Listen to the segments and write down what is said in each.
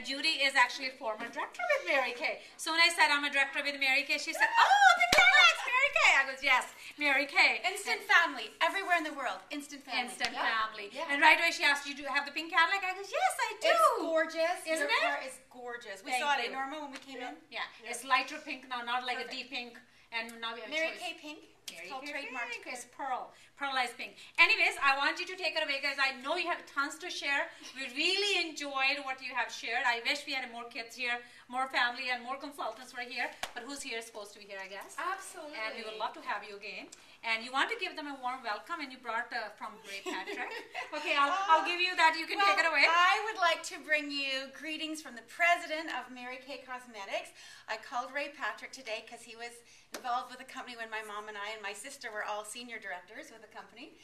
Judi is actually a former director with Mary Kay. So when I said I'm a director with Mary Kay, she said, oh, the Cadillacs, Mary Kay. I goes, yes, Mary Kay. Instant family, everywhere in the world. Instant family. Instant family. Yeah. And right away she asked, you do have the pink Cadillac? I goes, yes, I do. It's gorgeous. Isn't Your it? car is gorgeous. We saw it, Norma, when we came in. Yeah, it's lighter pink now, not like a deep pink. And now we have Mary choice. Kay pink. It's called trademark. It's pearlized pink. Anyways, I want you to take it away, guys. I know you have tons to share. We really enjoyed what you have shared. I wish we had more kids here, more family, and more consultants were here. But who's here is supposed to be here, I guess. Absolutely. And we would love to have you again. And you want to give them a warm welcome, and you brought from Ray Patrick. Okay, I'll give you that. You can take it away. I would like to bring you greetings from the president of Mary Kay Cosmetics. I called Ray Patrick today because he was involved with the company when my mom and I and my sister were all senior directors with the company.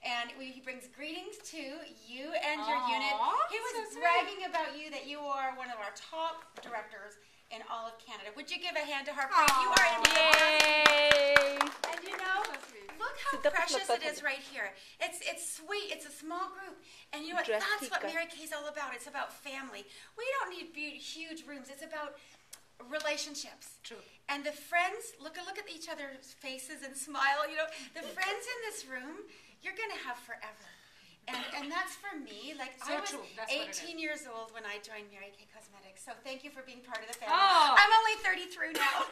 And he brings greetings to you and your unit. He was bragging about you, that you are one of our top directors in all of Canada. Would you give a hand to Harpreeet? You are in. Yay! And you know, look how precious it is right here. It's sweet. It's a small group. And you know what? That's what Mary Kay's all about. It's about family. We don't need huge rooms. It's about relationships. True. And the friends, look at each other's faces and smile. You know, the friends in this room, you're going to have forever. And that's for me. Like, so I was true. 18 years old when I joined Mary Kay Cosmetics. So thank you for being part of the family. Oh. I'm only 33 now.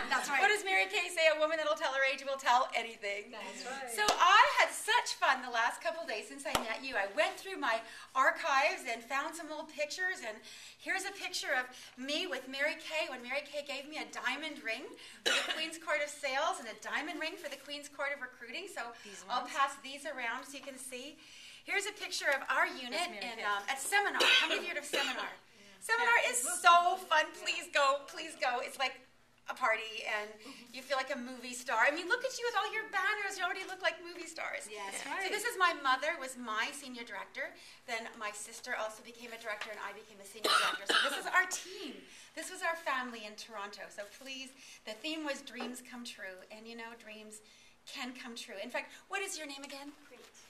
That's right. What does Mary Kay say? A woman that'll tell her age will tell anything. That's right. So I had such fun the last couple days since I met you. I went through my archives and found some old pictures. And here's a picture of me with Mary Kay when Mary Kay gave me a diamond ring for the Queen's Court of Sales and a diamond ring for the Queen's Court of Recruiting. So I'll pass these around so you can see. Here's a picture of our unit at Seminar. How many of you heard of Seminar? Seminar is so fun. Please go. Please go. It's like a party, and you feel like a movie star. I mean, look at you with all your banners. You already look like movie stars. Yes, right. So this is my mother, was my senior director. Then my sister also became a director, and I became a senior director. So this is our team. This was our family in Toronto. So please, the theme was dreams come true. And you know, dreams can come true. In fact, what is your name again?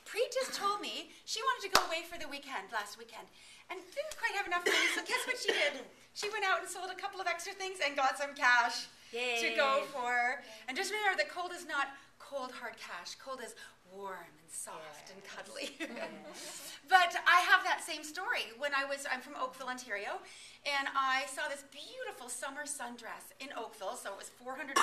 Preet just told me she wanted to go away for the weekend, last weekend, and didn't quite have enough money, so guess what she did? She went out and sold a couple of extra things and got some cash to go for. And just remember that cold is not cold, hard cash. Cold is warm and soft and cuddly. But I have that same story. I'm from Oakville, Ontario, and I saw this beautiful summer sundress in Oakville, so it was $450.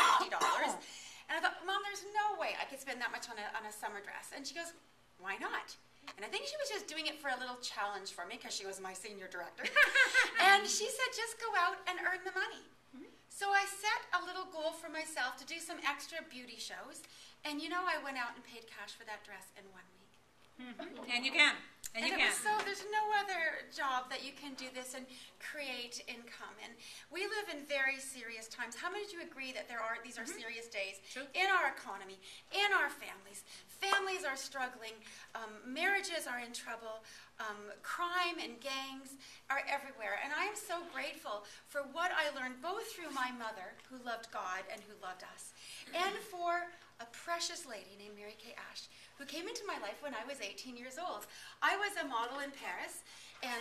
And I thought, Mom, there's no way I could spend that much on a summer dress. And she goes, why not? And I think she was just doing it for a little challenge for me because she was my senior director. And she said, just go out and earn the money. So I set a little goal for myself to do some extra beauty shows. And you know, I went out and paid cash for that dress in 1 week. And you can. And you can. So there's no other job that you can do this and create income. And we live in very serious times. How many do you agree that these are serious days in our economy, in our families? Families are struggling. Marriages are in trouble. Crime and gangs are everywhere. And I am so grateful for what I learned both through my mother, who loved God and who loved us, and for a precious lady named Mary Kay Ash, who came into my life when I was 18 years old. I was a model in Paris and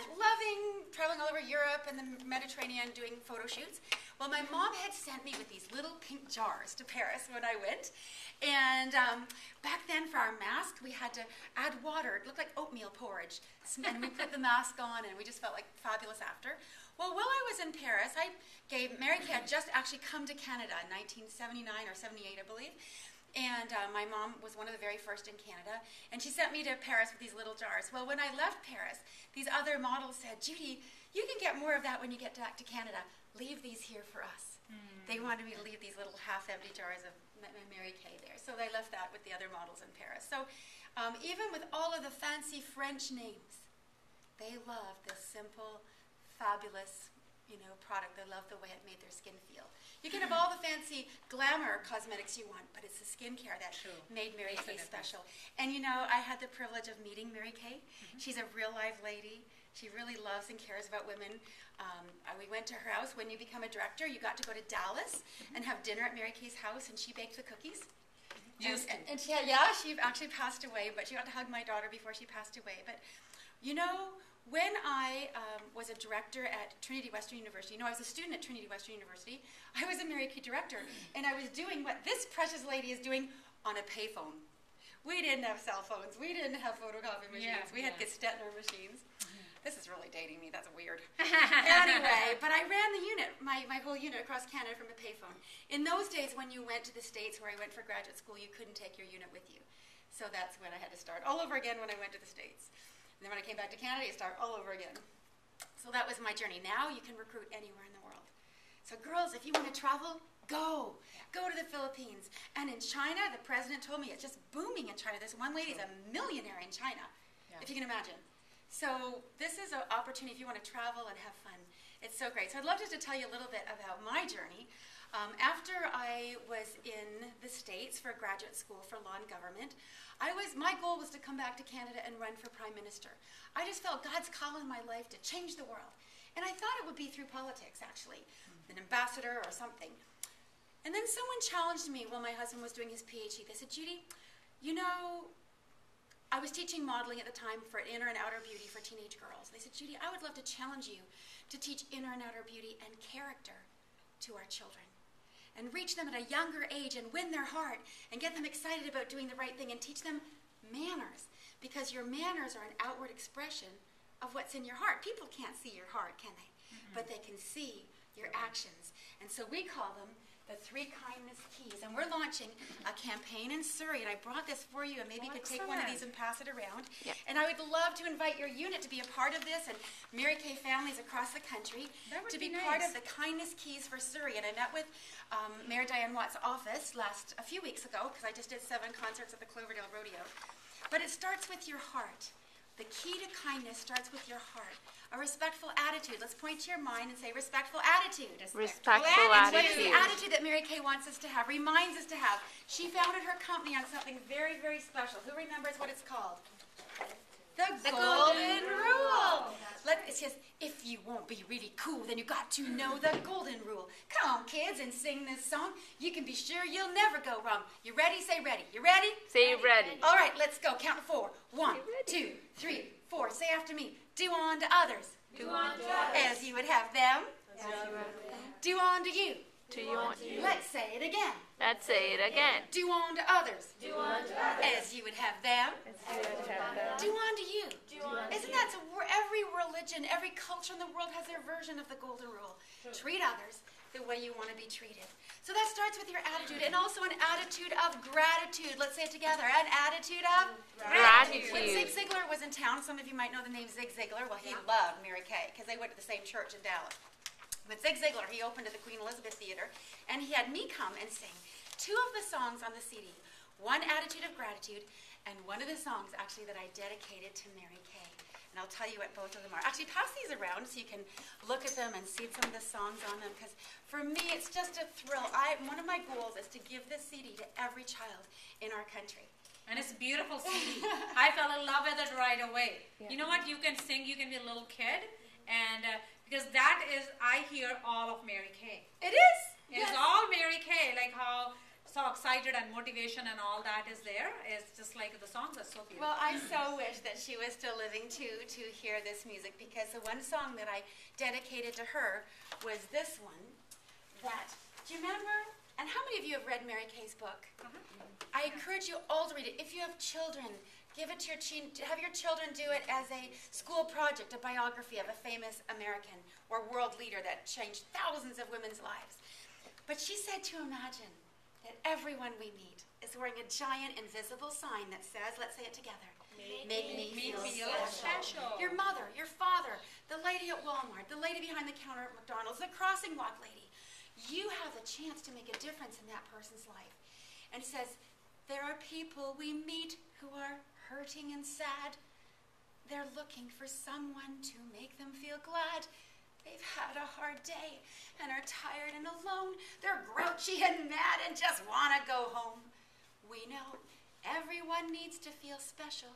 traveling all over Europe and the Mediterranean doing photo shoots. Well, my mom had sent me with these little pink jars to Paris when I went. And back then for our mask, we had to add water. It looked like oatmeal porridge. And we put the mask on and we just felt like fabulous after. Well, while I was in Paris, Mary Kay had just actually come to Canada in 1979 or 78, I believe. And my mom was one of the very first in Canada, and she sent me to Paris with these little jars. Well, when I left Paris, these other models said, Judi, you can get more of that when you get back to Canada. Leave these here for us. They wanted me to leave these little half-empty jars of Mary Kay there. So they left that with the other models in Paris. So even with all of the fancy French names, they loved this simple, fabulous product. They loved the way it made their skin feel. You can have all the fancy glamour cosmetics you want, but it's the skincare that made Mary Kay special. And I had the privilege of meeting Mary Kay. She's a real live lady. She really loves and cares about women. We went to her house. When you become a director, you got to go to Dallas and have dinner at Mary Kay's house, and she baked the cookies. She actually passed away, but she got to hug my daughter before she passed away. But When I was a director at Trinity Western University, I was a student at Trinity Western University, I was a Mary Kay director, and I was doing what this precious lady is doing on a payphone. We didn't have cell phones. We didn't have photocopy machines. We had Gestetner machines. This is really dating me. That's weird. Anyway, but I ran the unit, my whole unit across Canada from a payphone. In those days, when you went to the States where I went for graduate school, you couldn't take your unit with you. So that's when I had to start all over again when I went to the States. And then when I came back to Canada, you start all over again. So that was my journey. Now you can recruit anywhere in the world. So girls, if you want to travel, go. Go to the Philippines. And in China, the president told me it's just booming in China. This one lady's a millionaire in China, if you can imagine. So this is an opportunity if you want to travel and have fun. It's so great. So I'd love just to tell you a little bit about my journey. After I was in the States for graduate school for law and government, my goal was to come back to Canada and run for Prime Minister. I just felt God's call in my life to change the world. And I thought it would be through politics, actually, an ambassador or something. And then someone challenged me while my husband was doing his PhD. They said, Judy, I was teaching modeling at the time for inner and outer beauty for teenage girls. They said, Judy, I would love to challenge you to teach inner and outer beauty and character to our children and reach them at a younger age and win their heart and get them excited about doing the right thing and teach them manners, because your manners are an outward expression of what's in your heart. People can't see your heart, can they? But they can see your actions. And so we call them the 3 kindness keys. And we're launching a campaign in Surrey, and I brought this for you, and maybe you could take one of these and pass it around. Yep. And I would love to invite your unit to be a part of this, and Mary Kay families across the country to be part of the kindness keys for Surrey. And I met with Mayor Diane Watt's office a few weeks ago, because I just did 7 concerts at the Cloverdale Rodeo. But it starts with your heart. The key to kindness starts with your heart. A respectful attitude. Let's point to your mind and say respectful attitude. Respectful attitude. What is the attitude that Mary Kay wants us to have, reminds us to have? She founded her company on something very, very special. Who remembers what it's called? The Golden Rule. It says, if you won't be really cool, then you got to know the Golden Rule. Come on, kids, and sing this song. You can be sure you'll never go wrong. You ready? Say ready. You ready? Say ready. All right, let's go. Count to 4. 1, 2, 3, 4. Say after me. Do unto others. Do unto others. As you would have them. As you would have them. Do unto you. Do you. Let's say it again. Let's say it again. Do unto others. Do unto others. As you would have them. As you would have them. Do unto you. Do unto Isn't that so? Every religion, every culture in the world has their version of the Golden Rule. True. Treat others the way you want to be treated. So that starts with your attitude, and also an attitude of gratitude. Let's say it together. An attitude of gratitude. When Zig Ziglar was in town, some of you might know the name Zig Ziglar. Well, he loved Mary Kay because they went to the same church in Dallas. With Zig Ziglar, he opened at the Queen Elizabeth Theater, and he had me come and sing 2 of the songs on the CD. One, Attitude of Gratitude, and one of the songs, actually, that I dedicated to Mary Kay. And I'll tell you what both of them are. Actually, pass these around so you can look at them and see some of the songs on them, because for me, it's just a thrill. One of my goals is to give this CD to every child in our country. And it's a beautiful CD. I fell in love with it right away. Yeah. You know what? You can sing, you can be a little kid, and because that is, I hear all of Mary Kay. It is. It's all Mary Kay, like how so excited and motivation and all that is there. It's just like the songs are so beautiful. Well, I so wish that she was still living to hear this music, because the one song that I dedicated to her was this one. Do you remember? And how many of you have read Mary Kay's book? I encourage you all to read it. If you have children, give it to have your children do it as a school project, a biography of a famous American or world leader that changed thousands of women's lives. But she said to imagine that everyone we meet is wearing a giant invisible sign that says, let's say it together, make me feel special. Your mother, your father, the lady at Walmart, the lady behind the counter at McDonald's, the crossing walk lady. You have the chance to make a difference in that person's life. And it says, there are people we meet who are hurting and sad. They're looking for someone to make them feel glad. They've had a hard day and are tired and alone. They're grouchy and mad and just want to go home. We know everyone needs to feel special.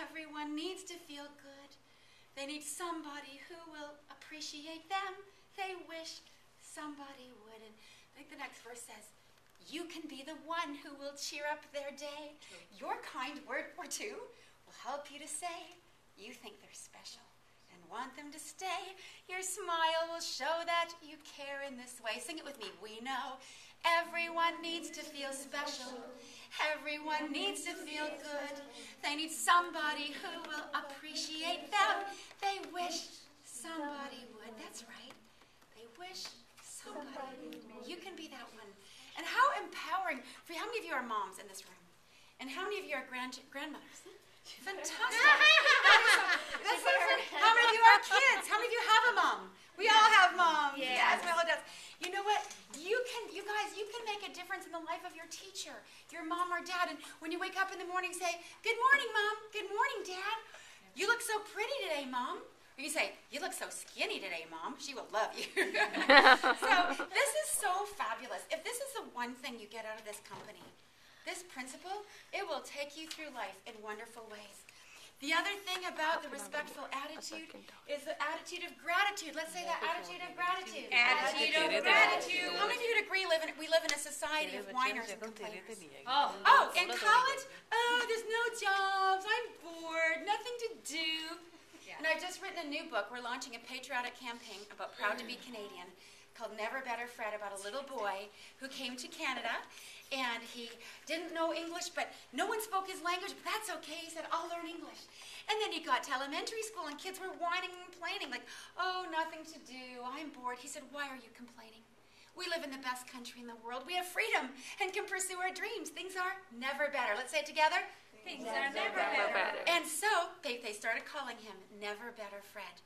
Everyone needs to feel good. They need somebody who will appreciate them. They wish somebody would. And I think the next verse says, you can be the one who will cheer up their day. Your kind word or two will help you to say you think they're special. want them to stay. Your smile will show that you care in this way. Sing it with me. We know everyone needs to feel special. Everyone needs to feel good. They need somebody who will appreciate them. They wish somebody would. That's right. They wish somebody. You can be that one. And how empowering for you. How many of you are moms in this room? And how many of you are grandmothers? Fantastic. How many of you are kids? How many of you have a mom? We all have moms. Yes, my whole does. You know what? You can make a difference in the life of your teacher, your mom or dad. And when you wake up in the morning, say, "Good morning, Mom. Good morning, Dad. You look so pretty today, Mom." Or you say, "You look so skinny today, Mom." She will love you. So this is so fabulous. If this is the one thing you get out of this company, this principle, it will take you through life in wonderful ways. The other thing about the respectful attitude is the attitude of gratitude. Let's say that attitude of gratitude. Attitude of gratitude. How many of you would agree we live in a society of whiners and complainers? Oh, In college, there's no jobs, I'm bored, nothing to do. And I've just written a new book. We're launching a patriotic campaign about Proud to be Canadian called Never Better Fred, about a little boy who came to Canada. And he didn't know English, but no one spoke his language, but that's okay. He said, "I'll learn English." And then he got to elementary school, and kids were whining and complaining, like, "Oh, nothing to do, I'm bored." He said, "Why are you complaining? We live in the best country in the world. We have freedom and can pursue our dreams. Things are never better." Let's say it together. Things are never better. And so they started calling him Never Better Fred.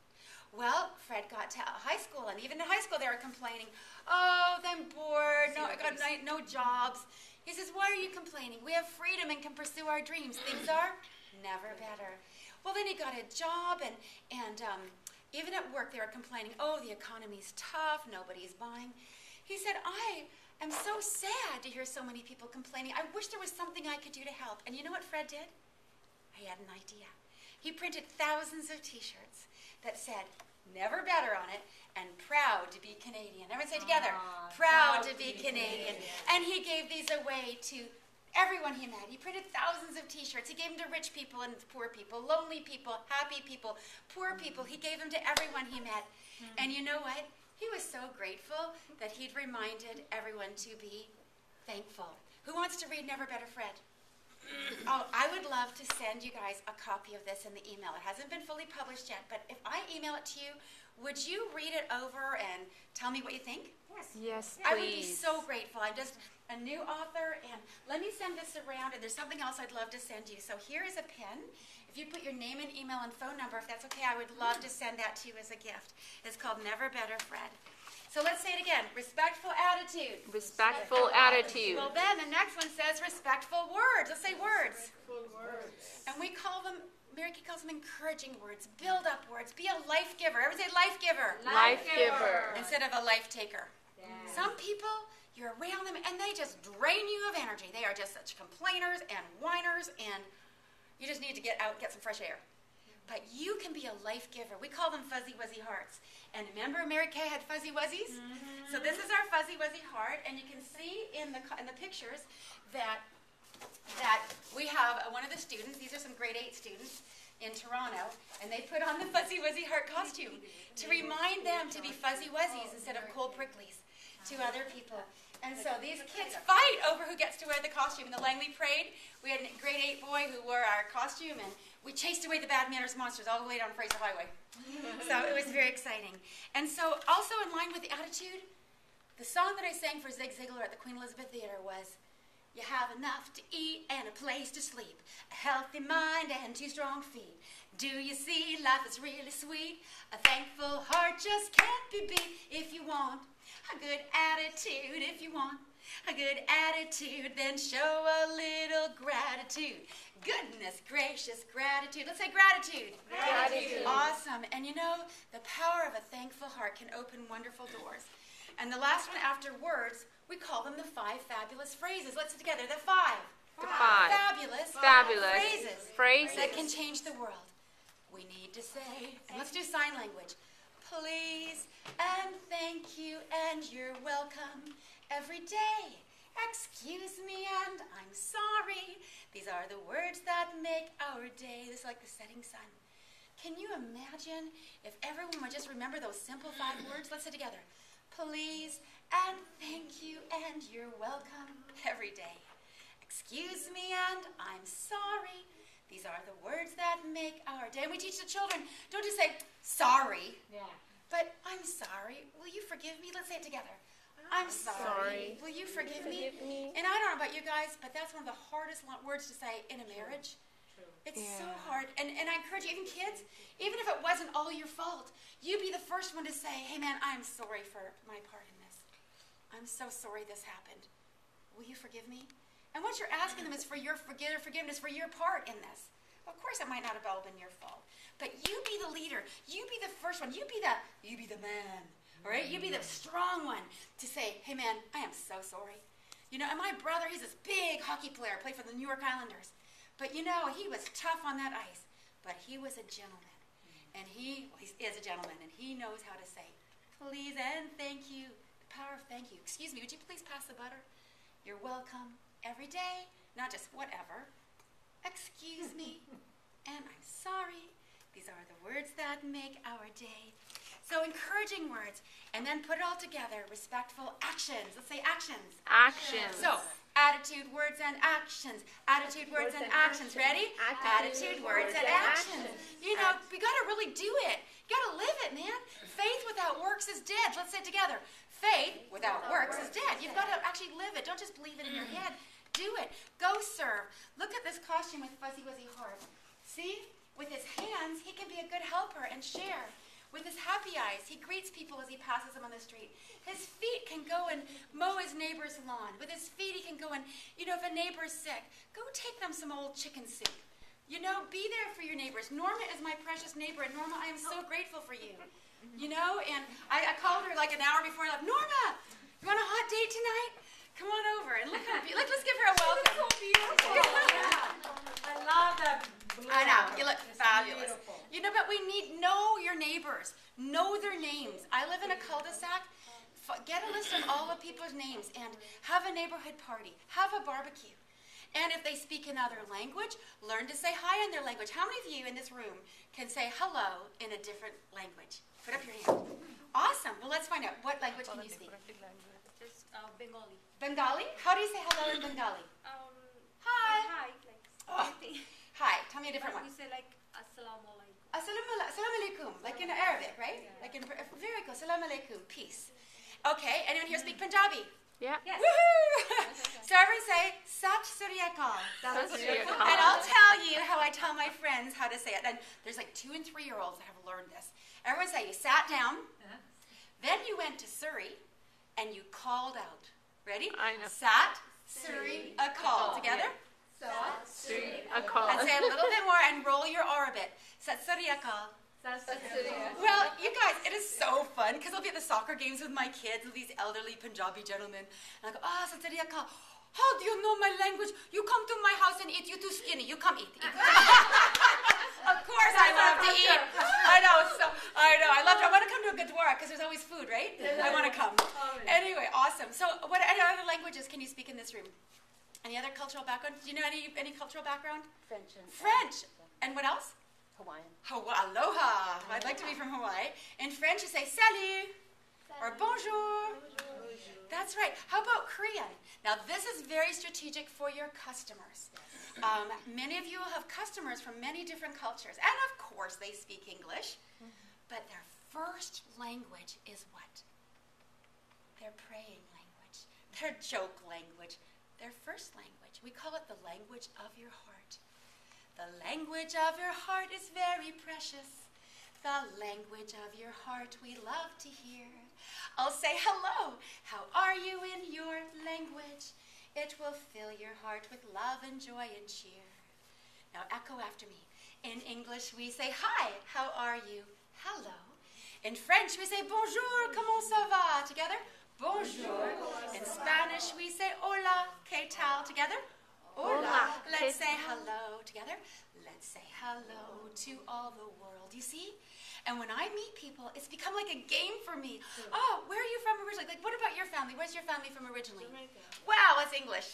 Well, Fred got to high school, and even in high school they were complaining. "Oh, I'm bored. No, I got no jobs." He says, "Why are you complaining? We have freedom and can pursue our dreams. Things are never better." Well, then he got a job, and even at work they were complaining. "Oh, the economy's tough. Nobody's buying." He said, "I am so sad to hear so many people complaining. I wish there was something I could do to help." And you know what Fred did? He had an idea. He printed thousands of T-shirts that said "Never Better" on it and "Proud to be Canadian." Everyone say together, "Proud to be Canadian." And he gave these away to everyone he met. He printed thousands of T-shirts. He gave them to rich people and poor people, lonely people, happy people, poor people. He gave them to everyone he met. And you know what? He was so grateful that he'd reminded everyone to be thankful. Who wants to read Never Better Fred? Oh, I would love to send you guys a copy of this in the email. It hasn't been fully published yet, but if I email it to you, would you read it over and tell me what you think? Yes, please. I would be so grateful. I'm just a new author, and let me send this around, and there's something else I'd love to send you. So here is a pen. If you put your name and email and phone number, if that's okay, I would love to send that to you as a gift. It's called Never Better Fred. So let's say it again. Respectful attitude. Respectful attitude. Well, then the next one says respectful words. Let's say words. And we call them, Mary Kay calls them encouraging words, build up words. Be a life giver. Everyone say life giver. Life giver. Instead of a life taker. Yes. Some people, you're around them and they just drain you of energy. They are just such complainers and whiners, and you just need to get out and get some fresh air. But you can be a life giver. We call them fuzzy wuzzy hearts. And remember Mary Kay had fuzzy wuzzies? So this is our fuzzy wuzzy heart, and you can see in the pictures that we have one of the students. These are some grade 8 students in Toronto, and they put on the fuzzy wuzzy heart costume to remind them to be fuzzy wuzzies instead of cold pricklies to other people. And so these kids fight over who gets to wear the costume. In the Langley Parade, we had a grade 8 boy who wore our costume, and we chased away the bad manners monsters all the way down Fraser Highway. So it was very exciting. And so also in line with the attitude, the song that I sang for Zig Ziglar at the Queen Elizabeth Theatre was, "You have enough to eat and a place to sleep, a healthy mind and 2 strong feet. Do you see life is really sweet? A thankful heart just can't be beat. If you want a good attitude, if you want a good attitude, then show a little gratitude. Goodness gracious, gratitude." Let's say gratitude. Gratitude. Awesome. And you know, the power of a thankful heart can open wonderful doors. And the last one after words, we call them the 5 fabulous phrases. Let's say together, the 5. The 5 Fabulous phrases that can change the world. We need to say, and let's do sign language. Please and thank you and you're welcome every day. Excuse me and I'm sorry. These are the words that make our day. This is like the setting sun. Can you imagine if everyone would just remember those simple 5 words? Let's say together. Please and thank you and you're welcome every day. Excuse me and I'm sorry. These are the words that make our day. And we teach the children, don't just say, sorry. Yeah. But I'm sorry. Will you forgive me? Let's say it together. I'm sorry. Will you forgive me? And I don't know about you guys, but that's one of the hardest words to say in a marriage. It's so hard. And I encourage you, even kids, even if it wasn't all your fault, you be the first one to say, hey man, I'm sorry for my part in this. I'm so sorry this happened. Will you forgive me? And what you're asking them is for your forgiveness for your part in this. Of course, it might not have all been your fault, but you be the leader. You be the first one. You be the man. All right? You be the strong one to say, hey man, I am so sorry. You know, and my brother, he's this big hockey player, played for the New York Islanders. But you know, he was tough on that ice. But he was a gentleman. And he is a gentleman, and he knows how to say, please and thank you. The power of thank you. Excuse me, would you please pass the butter? You're welcome every day, not just whatever. Excuse me, and I'm sorry. These are the words that make our day. So encouraging words, and then put it all together. Respectful actions. Let's say actions. Actions. So, attitude, words, and actions. Attitude, words, and actions. Ready? Attitude, words, and actions. You know, we got to really do it. You got to live it, man. Faith without works is dead. Let's say it together. Faith without works is dead. You've got to actually live it. Don't just believe it in your head. Do it. Go serve. Look at this costume with Fuzzy Wuzzy Heart. See? With his hands, he can be a good helper and share. With his happy eyes, he greets people as he passes them on the street. His feet can go and mow his neighbor's lawn. With his feet, he can go and, you know, if a neighbor's sick, go take them some old chicken soup. You know, be there for your neighbors. Norma is my precious neighbor, and Norma, I am so grateful for you. You know, and I called her like an hour before I left. Norma, you want a hot date tonight? Come on over and look how beautiful. Let's give her a welcome. So beautiful. Yeah. I love that. I know. You look fabulous. Beautiful. You know, but we know your neighbors. Know their names. I live in a cul-de-sac. Get a list of all the people's names and have a neighborhood party. Have a barbecue. And if they speak another language, learn to say hi in their language. How many of you in this room can say hello in a different language? Put up your hand. Awesome. Well, let's find out. What language can you speak? Just Bengali. Bengali? How do you say hello in Bengali? Hi. Hi. Like, Oh. Hi. Tell me a different one. We say like Assalamu alaikum. Assalamu alaikum. Like in Arabic, right? Yeah. Like in very cool. Assalamu alaikum. Peace. Okay. Anyone here speak Punjabi? Yeah. Yes. Woohoo! So everyone say Sat Sri Akal. Sat Sri Akal. And I'll tell you how I tell my friends how to say it. And there's like 2 and 3-year-olds that have learned this. Everyone say you sat down, then you went to Surrey, and you called out. Ready? I know. Sat Sri Akal. Together? Sat Sri Akal. And say it a little bit more and roll your R a bit. Sat Sri Akal. Well, you guys, it is so fun because I'll be at the soccer games with my kids and these elderly Punjabi gentlemen. And I go, Sat Sri Akal. How do you know my language? You come to my house and eat. You're too skinny. You come eat. Of course I love to eat. I know. I want to come to a Gurdwara because there's always food, right? I want to come. Anyway, awesome. So what other languages can you speak in this room? Any other cultural background? Do you know any cultural background? French. And what else? Hawaiian. Aloha. I'd like to be from Hawaii. In French, you say salut or bonjour. That's right. How about Korean? Now, this is very strategic for your customers. Many of you will have customers from many different cultures. And, of course, they speak English. But their first language is what? Their praying language. Their joke language. Their first language. We call it the language of your heart. The language of your heart is very precious. The language of your heart we love to hear. I'll say hello. How are you in your language? It will fill your heart with love and joy and cheer. Now echo after me. In English we say hi. How are you? Hello. In French we say bonjour. Comment ça va? Together? Bonjour. In Spanish we say hola. ¿Qué tal? Together? Hola. Let's say hello together. Let's say hello to all the world. You see? And when I meet people, it's become like a game for me. Oh, where are you from originally? Like, what about your family? Where's your family from originally? Jamaica. Wow, that's English.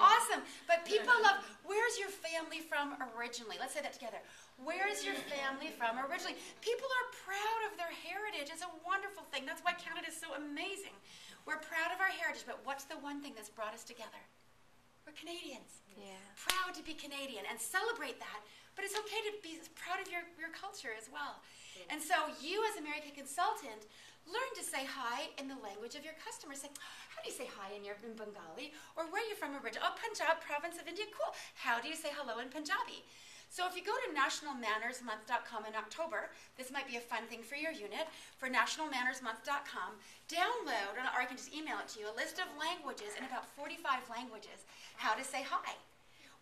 Awesome. But people love, where's your family from originally? Let's say that together. Where's your family from originally? People are proud of their heritage. It's a wonderful thing. That's why Canada is so amazing. We're proud of our heritage, but what's the one thing that's brought us together? We're Canadians. Yeah. Proud to be Canadian and celebrate that. But it's okay to be proud of your culture as well. And so you as a Mary Kay consultant, learn to say hi in the language of your customers. Say, how do you say hi in Bengali? Or where are you from originally? Oh, Punjab, province of India. Cool. How do you say hello in Punjabi? So if you go to nationalmannersmonth.com in October, this might be a fun thing for your unit, for nationalmannersmonth.com, download, or I can just email it to you, a list of languages, in about 45 languages, how to say hi.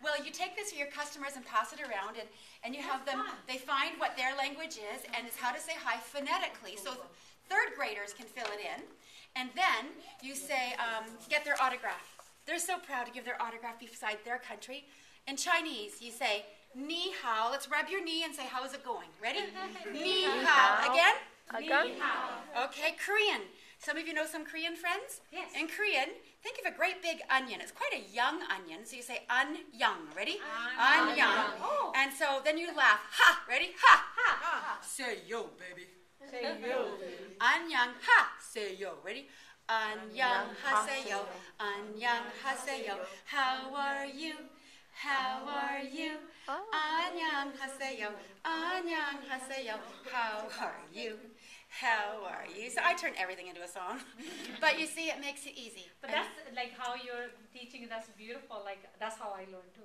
Well, you take this to your customers and pass it around, and you have them, they find what their language is, and it's how to say hi phonetically. So third graders can fill it in, and then you say, get their autograph. They're so proud to give their autograph beside their country. In Chinese, you say, ni hao. Let's rub your knee and say, how's it going? Ready? Ni hao. Again? Again? Okay, Korean. Some of you know some Korean friends? Yes. In Korean, think of a great big onion. It's quite a young onion, so you say an-young. Ready? An-young. Oh. And so then you laugh. Ha! Ready? Ha! Ha. Say yo, baby. Say yo, baby. An-young. Ha! Say yo. Ready? An-young. Ha! Say yo. An-young. Ha! Say yo. How are you? How are you? Annyeong haseyo. Annyeong haseyo. How are you? How are you? So I turn everything into a song. But you see, it makes it easy. But that's like how you're teaching. That's beautiful. Like that's how I learned too.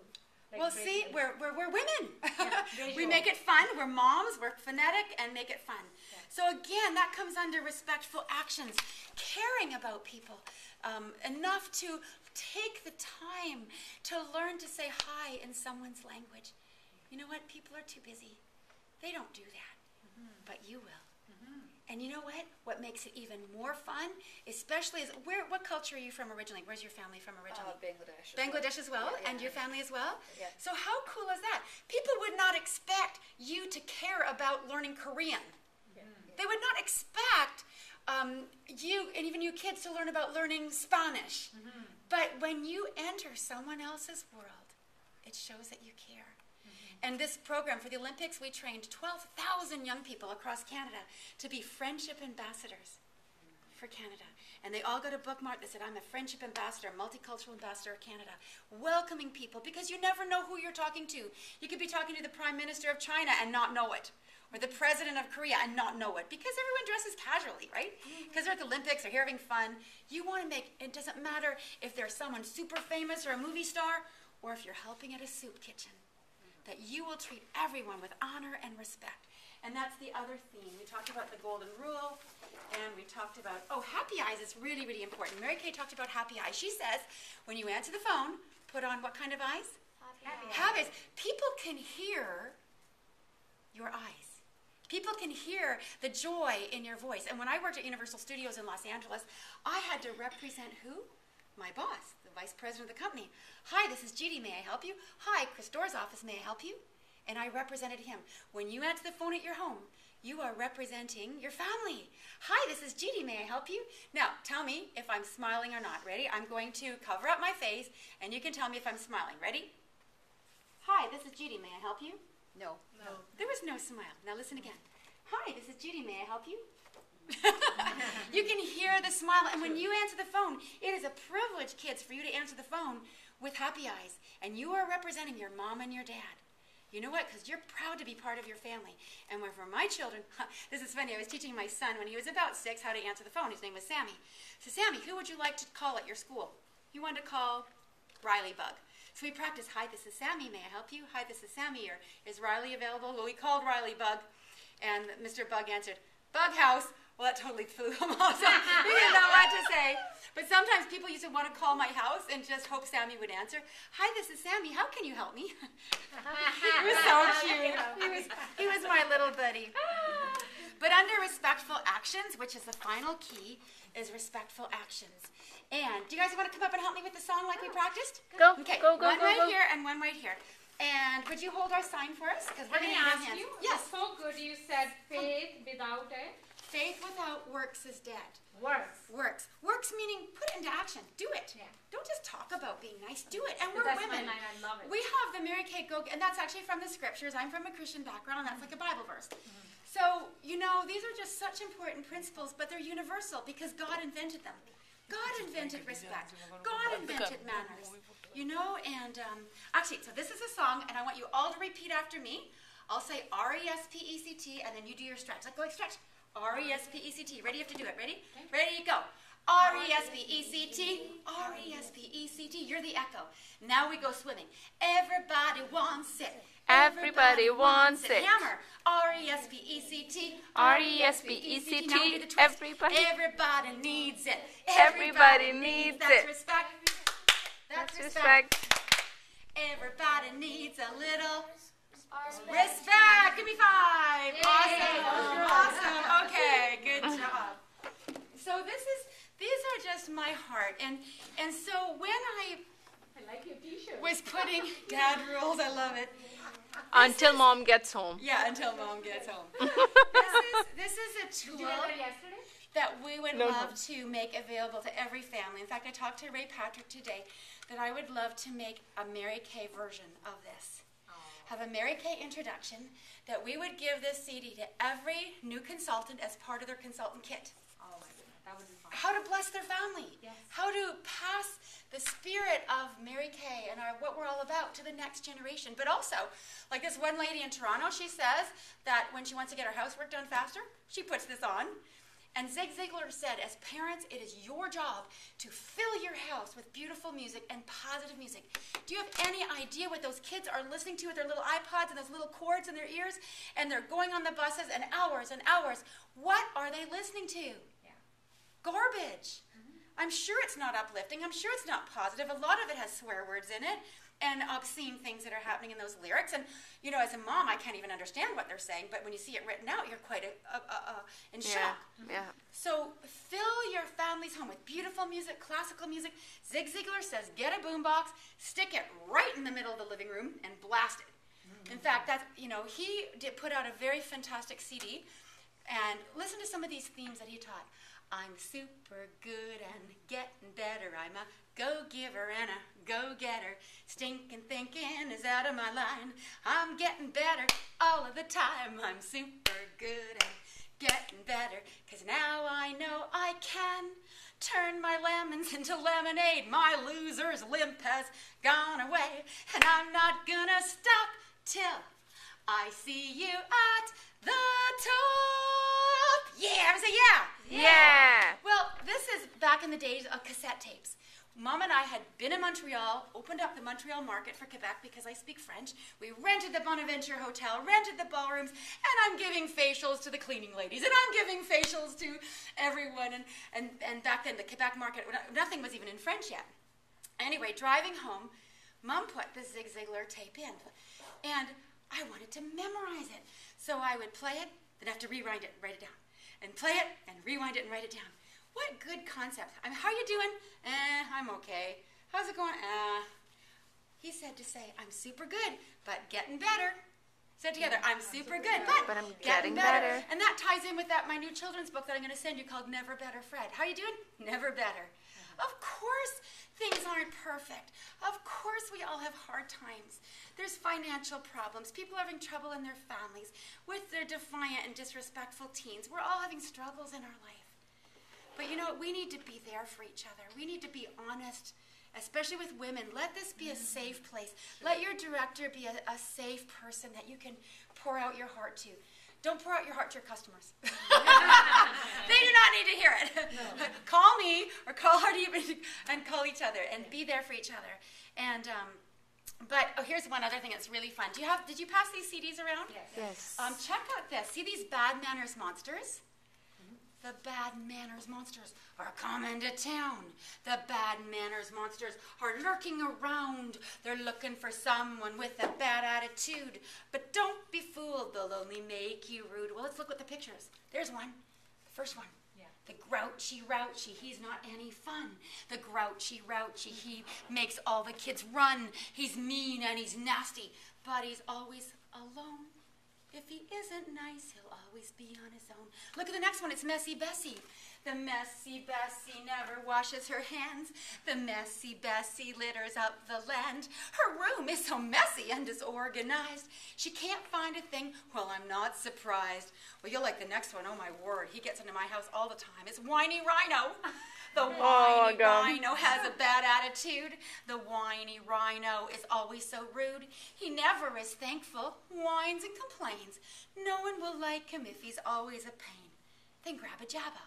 Like Well, see, we're women. Yeah, We make it fun. We're moms. We're phonetic and make it fun. Yeah. So again, that comes under respectful actions, caring about people, enough to take the time to learn to say hi in someone's language. You know what? People are too busy. They don't do that. But you will. And you know what? What makes it even more fun, especially is, what culture are you from originally? Where's your family from originally? Bangladesh. Bangladesh as well? Yeah, And your family as well? Yeah. So how cool is that? People would not expect you to care about learning Korean. Yeah. They would not expect you, and even you kids, to learn about learning Spanish. But when you enter someone else's world, it shows that you care. And this program for the Olympics, we trained 12,000 young people across Canada to be friendship ambassadors for Canada. And they all got a bookmark that said, I'm a friendship ambassador, multicultural ambassador of Canada, welcoming people, because you never know who you're talking to. You could be talking to the Prime Minister of China and not know it, or the President of Korea and not know it, because everyone dresses casually, right? Because they're at the Olympics, they're here having fun. You want to make, it doesn't matter if they're someone super famous or a movie star, or if you're helping at a soup kitchen, that you will treat everyone with honor and respect. And that's the other theme. We talked about the golden rule, and we talked about, happy eyes is really, really important. Mary Kay talked about happy eyes. She says, when you answer the phone, put on what kind of eyes? Happy eyes. People can hear your eyes. People can hear the joy in your voice. And when I worked at Universal Studios in Los Angeles, I had to represent who? My boss, the vice president of the company. Hi, this is Judi. May I help you? Hi, Chris Dorr's office. May I help you? And I represented him. When you answer the phone at your home, you are representing your family. Hi, this is Judi. May I help you? Now, tell me if I'm smiling or not. Ready? I'm going to cover up my face, and you can tell me if I'm smiling. Ready? Hi, this is Judi. May I help you? No. There was no smile. Now listen again. Hi, this is Judi. May I help you? You can hear the smile, and when you answer the phone, it is a privilege, kids, for you to answer the phone with happy eyes, and you are representing your mom and your dad. You know what? Because you're proud to be part of your family. And when for my children, this is funny, I was teaching my son when he was about 6 how to answer the phone. His name was Sammy. So Sammy, who would you like to call at your school? He wanted to call Riley Bug. So we practiced, hi, this is Sammy, may I help you? Hi, this is Sammy, or is Riley available? Well, we called Riley Bug, and Mr. Bug answered, Bug House. Well, that totally flew him off, so he didn't know what to say. But sometimes people used to want to call my house and just hope Sammy would answer. Hi, this is Sammy. How can you help me? He was so cute. He was my little buddy. But under respectful actions, which is the final key, is respectful actions. And do you guys want to come up and help me with the song like we practiced? Go, Okay, go, one go, right go. here and one right here. And would you hold our sign for us? Because we're Can going I to ask need you? Yes. It's so good. You said faith without a Faith without works is dead. works. Works meaning put it into action. Do it. Yeah. Don't just talk about being nice. Do it. And we're That's women. my line. I love it. We have the Mary Kay Go, and that's actually from the scriptures. I'm from a Christian background. That's like a Bible verse. So, you know, these are just such important principles, but they're universal because God invented them. God invented respect. God invented manners. You know, and actually, so this is a song, and I want you all to repeat after me. I'll say R-E-S-P-E-C-T, and then you do your stretch. Like, go like stretch. R-E-S-P-E-C-T. Ready? You have to do it. Ready? Okay. Ready? Go. R-E-S-P-E-C-T. R-E-S-P-E-C-T. You're the echo. Now we go swimming. Everybody wants it. Everybody wants it. Hammer. R-E-S-P-E-C-T. R-E-S-P-E-C-T. Now we do the twist. Everybody needs it. Everybody needs That's it. respect. That's respect. Everybody needs a little respect. Give me 5. Awesome. Awesome. Okay, good job. So these are just my heart. And so when I like your t-shirt. was putting dad rules, I love it. Until mom gets home. Yeah, until mom gets home. this is a tool Did you have that yesterday? that we would love to make available to every family. In fact, I talked to Ray Patrick today that I would love to make a Mary Kay version of this. Have a Mary Kay introduction that we would give this CD to every new consultant as part of their consultant kit. Oh my goodness, that would be fun. How to bless their family. Yes. How to pass the spirit of Mary Kay and what we're all about to the next generation. But also, like this one lady in Toronto, she says that when she wants to get her housework done faster, she puts this on. And Zig Ziglar said, as parents, it is your job to fill your house with beautiful music and positive music. Do you have any idea what those kids are listening to with their little iPods and those little cords in their ears? And they're going on the buses and hours and hours. What are they listening to? Yeah. Garbage. I'm sure it's not uplifting. I'm sure it's not positive. A lot of it has swear words in it and obscene things that are happening in those lyrics. And, you know, as a mom, I can't even understand what they're saying. But when you see it written out, you're quite in shock. Yeah. So fill your family's home with beautiful music, classical music. Zig Ziglar says, get a boombox, stick it right in the middle of the living room, and blast it. In fact, that's, you know, he did put out a very fantastic CD. And listen to some of these themes that he taught. I'm super good and getting better. I'm a go-giver and a go-getter. Stinking thinking is out of my line. I'm getting better all of the time. I'm super good and getting better. 'Cause now I know I can turn my lemons into lemonade. My loser's limp has gone away. And I'm not gonna stop till I see you at the top. Yeah, I say yeah. Yeah. Well, this is back in the days of cassette tapes. Mom and I had been in Montreal, opened up the Montreal market for Quebec because I speak French. We rented the Bonaventure Hotel, rented the ballrooms, and I'm giving facials to the cleaning ladies, and I'm giving facials to everyone. And back then, the Quebec market, nothing was even in French yet. Anyway, driving home, Mom put the Zig Ziglar tape in, and I wanted to memorize it. So I would play it, then have to rewind it, write it down, and play it, and rewind it, and write it down. What good concept. I mean, how are you doing? I'm okay. How's it going? He said to say, I'm super good, but getting better. Said together, I'm super good, but I'm getting better. And that ties in with my new children's book that I'm going to send you called Never Better Fred. How are you doing? Never better. Of course things aren't perfect. Of course we all have hard times. There's financial problems. People are having trouble in their families with their defiant and disrespectful teens. We're all having struggles in our life. But you know, we need to be there for each other. We need to be honest, especially with women. Let this be a safe place. Let your director be a safe person that you can pour out your heart to. Don't pour out your heart to your customers. They do not need to hear it. No. Call me or call Hardy and call each other and be there for each other. And but here's one other thing that's really fun. Did you pass these CDs around? Yes. Check out this. See these bad manners monsters? The bad manners monsters are coming to town. The bad manners monsters are lurking around. They're looking for someone with a bad attitude. But don't be fooled, they'll only make you rude. Well, let's look at the pictures. There's one. The first one. Yeah. The grouchy Rouchy, he's not any fun. The grouchy Rouchy, he makes all the kids run. He's mean and he's nasty, but he's always alone. If he isn't nice, he'll always be on his own. Look at the next one. It's Messy Bessie. The Messy Bessie never washes her hands. The Messy Bessie litters up the land. Her room is so messy and disorganized. She can't find a thing. Well, I'm not surprised. Well, you'll like the next one. Oh, my word. He gets into my house all the time. It's Whiny Rhino. The whiny rhino has a bad attitude. The whiny rhino is always so rude. He never is thankful, whines and complains. No one will like him if he's always a pain. Then Grabba Jabba.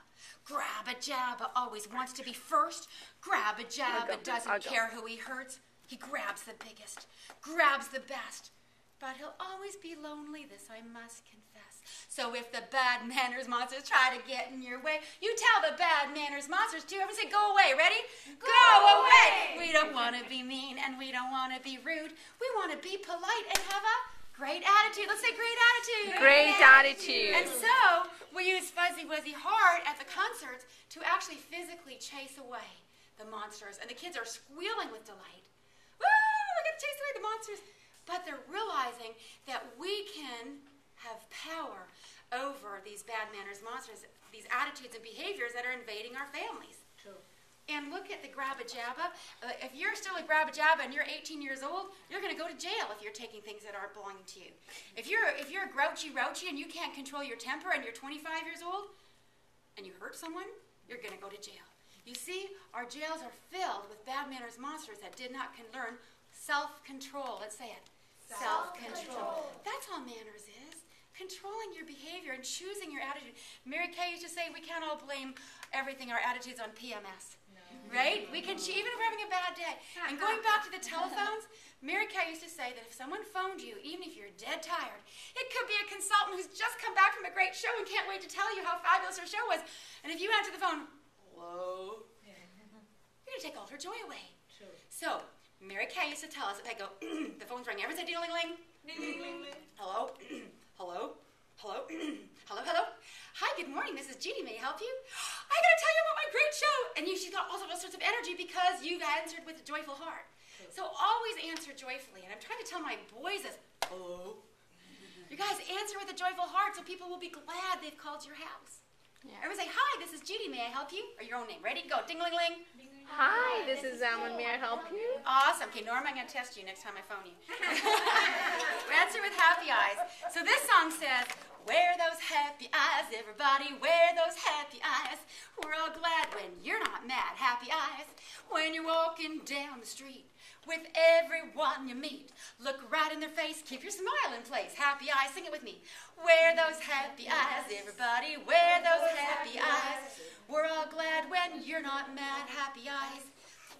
Grabba Jabba always wants to be first. Grabba Jabba doesn't care who he hurts. He grabs the biggest, grabs the best. But he'll always be lonely, this I must confess. So if the bad manners monsters try to get in your way, you tell the bad manners monsters to everyone say, go away. Ready? Go away! We don't want to be mean and we don't want to be rude. We want to be polite and have a great attitude. Let's say great attitude. Great attitude. And so we use Fuzzy Wuzzy Heart at the concerts to actually physically chase away the monsters. And the kids are squealing with delight. Woo! We're going to chase away the monsters. But they're realizing that we can have power over these bad manners monsters, these attitudes and behaviors that are invading our families. True. And look at the Grabba Jabba. If you're still a Grabba Jabba and you're 18 years old, you're going to go to jail if you're taking things that aren't belonging to you. If you're a grouchy Rouchy and you can't control your temper and you're 25 years old and you hurt someone, you're going to go to jail. You see, our jails are filled with bad manners monsters that did not learn self-control. Let's say it. Self-control. That's all manners is. Controlling your behavior and choosing your attitude. Mary Kay used to say we can't all blame everything, our attitudes, on PMS. No. Right? We can, even if we're having a bad day. And going back to the telephones, Mary Kay used to say that if someone phoned you, even if you're dead tired, it could be a consultant who's just come back from a great show and can't wait to tell you how fabulous her show was. And if you answer the phone, hello, you're going to take all her joy away. True. So, Mary Kay used to tell us, if I go, the phone's ringing, everyone say ding-a-ling-ling. Ding-a-ling-ling. Hello? Hello? Hello? Hello? Hello? Hi, good morning. This is Judi. May I help you? I got to tell you about my great show. And she's got all sorts of energy because you've answered with a joyful heart. So always answer joyfully. And I'm trying to tell my boys this. Hello? You guys answer with a joyful heart so people will be glad they've called your house. Yeah. Everyone say, hi, this is Judi. May I help you? Or your own name. Ready? Go. Ding-a-ling-ling. Hi, this is Zaman. May I help you? Awesome. Okay, Norma, I'm going to test you next time I phone you. Answer with happy eyes. So this song says, wear those happy eyes, everybody, wear those happy eyes. We're all glad when you're not mad, happy eyes. When you're walking down the street with everyone you meet, look right in their face, keep your smile in place, happy eyes, sing it with me. Wear those happy eyes, everybody, wear those happy eyes. We're all glad when you're not mad, happy eyes.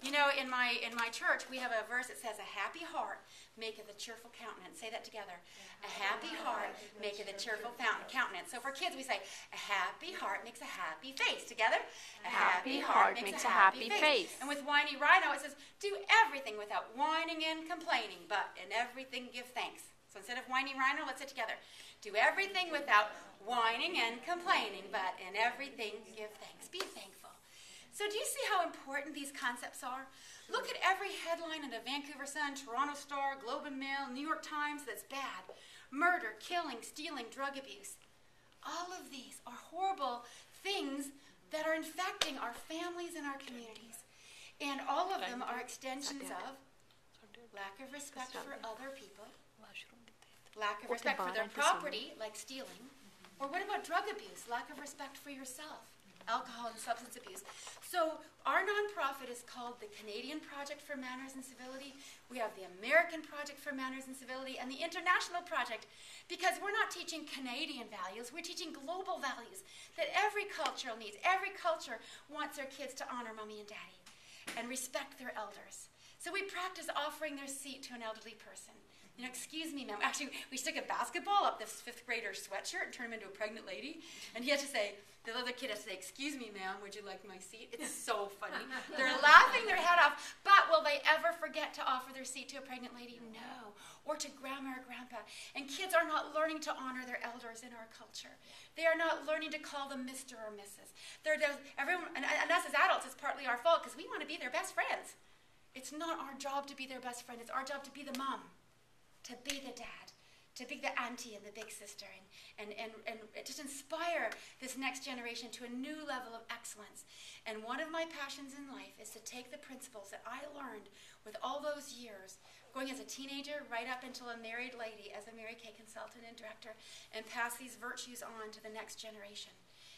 You know, in my church, we have a verse that says, a happy heart maketh a cheerful countenance. Say that together. A happy heart maketh a cheerful countenance. So for kids, we say, a happy heart makes a happy face. Together? A happy heart makes a happy face. And with Whiny Rhino, it says, do everything without whining and complaining, but in everything give thanks. So instead of Whiny Rhino, let's say it together. Do everything without whining and complaining, but in everything give thanks. Be thankful. So do you see how important these concepts are? Look at every headline in the Vancouver Sun, Toronto Star, Globe and Mail, New York Times that's bad. Murder, killing, stealing, drug abuse. All of these are horrible things that are infecting our families and our communities. And all of them are extensions of lack of respect for other people, lack of respect for their property, like stealing, or what about drug abuse, lack of respect for yourself, alcohol and substance abuse. So our nonprofit is called the Canadian Project for Manners and Civility. We have the American Project for Manners and Civility and the International Project, because we're not teaching Canadian values, we're teaching global values that every culture needs. Every culture wants their kids to honor mommy and daddy and respect their elders. So we practice offering their seat to an elderly person. You know, excuse me, ma'am. Actually, we stuck a basketball up this fifth grader's sweatshirt and turned him into a pregnant lady. And he had to say, The other kid has to say, "Excuse me, ma'am, would you like my seat?" It's so funny. They're laughing their head off, but will they ever forget to offer their seat to a pregnant lady? No. Or to grandma or grandpa. And kids are not learning to honor their elders in our culture. They are not learning to call them Mr. or Mrs. Everyone, and us as adults, it's partly our fault because we want to be their best friends. It's not our job to be their best friend. It's our job to be the mom, to be the dad, to be the auntie and the big sister, and just inspire this next generation to a new level of excellence. And one of my passions in life is to take the principles that I learned with all those years, going as a teenager right up until a married lady as a Mary Kay consultant and director, and pass these virtues on to the next generation.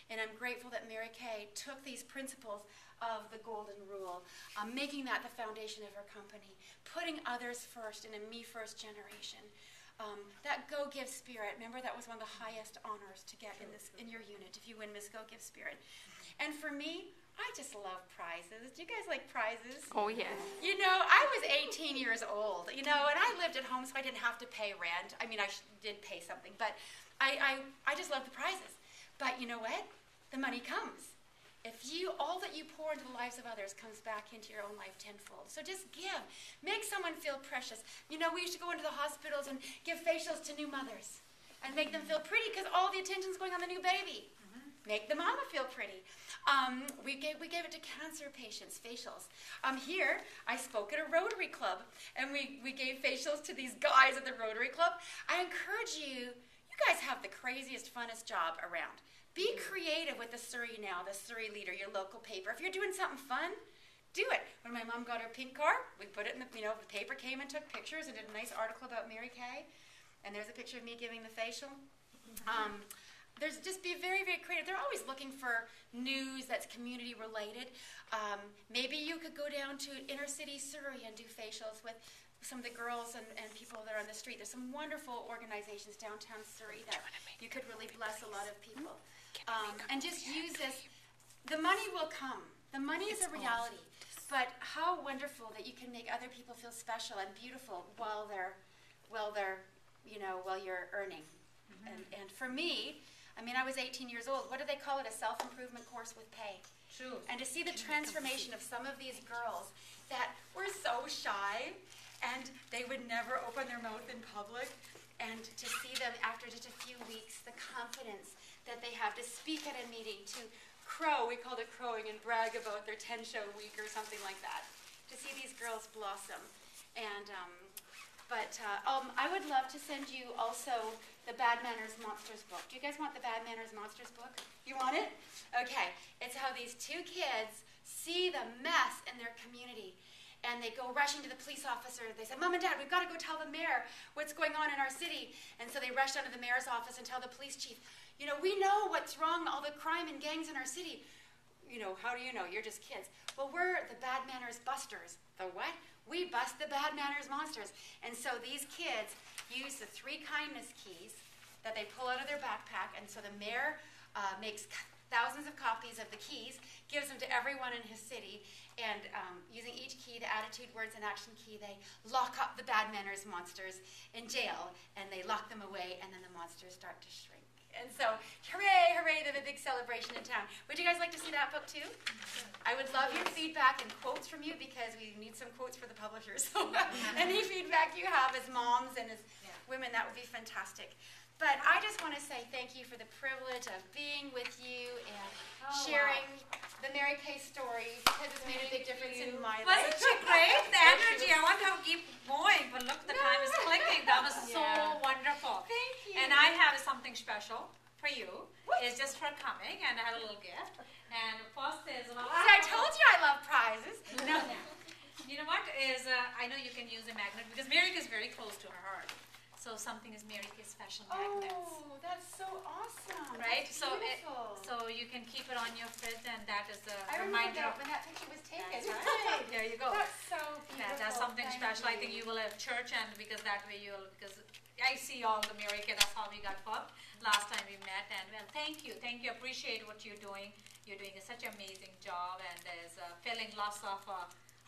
And I'm grateful that Mary Kay took these principles of the golden rule, making that the foundation of her company, putting others first in a me first generation. That Go Give Spirit, remember that was one of the highest honors to get in your unit if you win Miss Go Give Spirit. And for me, I just love prizes. Do you guys like prizes? Oh, yes. You know, I was 18 years old, you know, and I lived at home so I didn't have to pay rent. I mean, I did pay something, but I just love the prizes. But you know what? The money comes. All that you pour into the lives of others comes back into your own life tenfold. So just give. Make someone feel precious. You know, we used to go into the hospitals and give facials to new mothers and make them feel pretty because all the attention's going on the new baby. Make the mama feel pretty. We gave it to cancer patients, facials. Here, I spoke at a Rotary Club, and we gave facials to these guys at the Rotary Club. I encourage you guys have the craziest, funnest job around. Be creative with the Surrey Now, the Surrey Leader, your local paper. If you're doing something fun, do it. When my mom got her pink car, we put it in the paper came and took pictures and did a nice article about Mary Kay. And there's a picture of me giving the facial. Just be very, very creative. They're always looking for news that's community related. Maybe you could go down to inner city Surrey and do facials with some of the girls and people that are on the street. There's some wonderful organizations downtown Surrey that you could really bless a lot of people. And just use this. The money will come. The money is a reality. But how wonderful that you can make other people feel special and beautiful while you're earning. And for me, I mean, I was 18 years old. What do they call it? A self-improvement course with pay. True. And to see the transformation of some of these girls that were so shy and they would never open their mouth in public, and to see them after just a few weeks, the confidence that they have to speak at a meeting, to crow, we called it crowing, and brag about their 10-show week or something like that. To see these girls blossom. And I would love to send you also the Bad Manners Monsters book. Do you guys want the Bad Manners Monsters book? You want it? Okay. It's how these two kids see the mess in their community. And they go rushing to the police officer. They say, "Mom and Dad, we've got to go tell the mayor what's going on in our city." And so they rush down to the mayor's office and tell the police chief, "You know, we know what's wrong, all the crime and gangs in our city." "You know, how do you know? You're just kids." "Well, we're the Bad Manners Busters." "The what?" "We bust the bad manners monsters." And so these kids use the 3 kindness keys that they pull out of their backpack. And so the mayor makes thousands of copies of the keys, gives them to everyone in his city, and using each key, the attitude, words, and action key, they lock up the bad manners monsters in jail, and they lock them away, and then the monsters start to shrink. And so, hooray, hooray, they have a big celebration in town. Would you guys like to see that book too? I would love your feedback and quotes from you, because we need some quotes for the publishers. So any feedback you have as moms and as women, that would be fantastic. But I just want to say thank you for the privilege of being with you and sharing the Mary Kay story, because it's made a big difference in my life. Wasn't she great? The energy. I want to keep going, but look, the time is clicking. That was so wonderful. Thank you. And I have something special for you. It's just for coming, and I had a little gift. And first is, See, I told you I love prizes. No. You know what is? I know you can use a magnet because Mary Kay is very close to her heart. So something is Mary Kay special magnets. Oh, that's so awesome. Right? That's So beautiful. so you can keep it on your fridge, and that is a I remember reminder. that when that picture was taken. That's right. There you go. That's so beautiful. That's something Thank special. I think you will have church, and because that way because I see all the Mary Kay. That's how we got hooked last time we met. And well, thank you. Appreciate what you're doing. You're doing such an amazing job, and there's filling lots of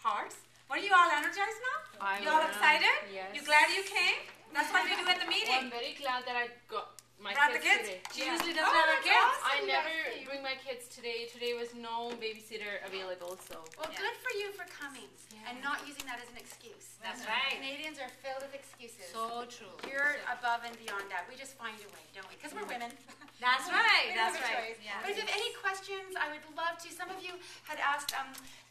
hearts. Are you all energized now? You all excited? Yes. You glad you came? That's what we do at the meeting. Well, I'm very glad that I got my Brought the kids kids? today. She Yeah. usually doesn't have her kids. awesome. I never Yes. bring my kids today. Today was no babysitter available, so. Well, Yeah. good for you for coming Yeah. and not using that as an excuse. That's right. Canadians are filled with excuses. So true. You're above and beyond that. We just find a way, don't we? Because we're women. That's right. We don't That's have a right. choice. Yeah. But if you have any questions, I would love to. Some of you had asked.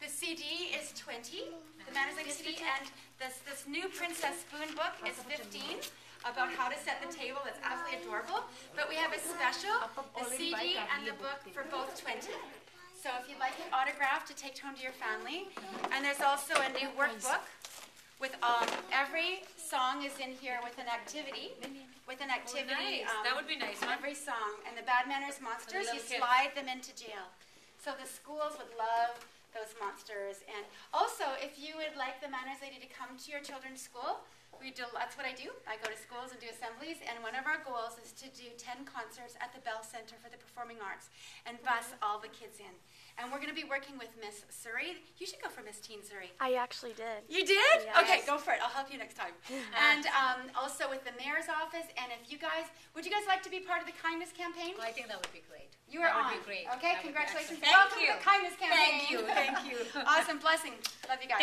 The CD is 20, the Manners Lady CD, and this new Princess Spoon book is 15. About how to set the table. That's absolutely adorable. But we have a special, the CD and the book for both 20. So if you'd like it autographed to take home to your family. And there's also a new workbook with every song is in here with an activity. With an activity. Nice. That would be nice, huh? Every song. And the Bad Manners monsters, you little kids. slide them into jail. So the schools would love those monsters. And also, if you would like the Manners Lady to come to your children's school, that's what I do. I go to schools and do assemblies, and one of our goals is to do 10 concerts at the Bell Center for the Performing Arts and bus all the kids in. And we're going to be working with Miss Surrey. You should go for Miss Teen Surrey. I actually did. You did? Yes. Okay, go for it. I'll help you next time. And also with the mayor's office. And if you guys, would you guys like to be part of the kindness campaign? Oh, I think that would be great. You are That on. would be great. Okay, That would be congratulations. excellent. Welcome Thank you. to the kindness campaign. Thank you. Thank you. Awesome. Blessing. Love you guys.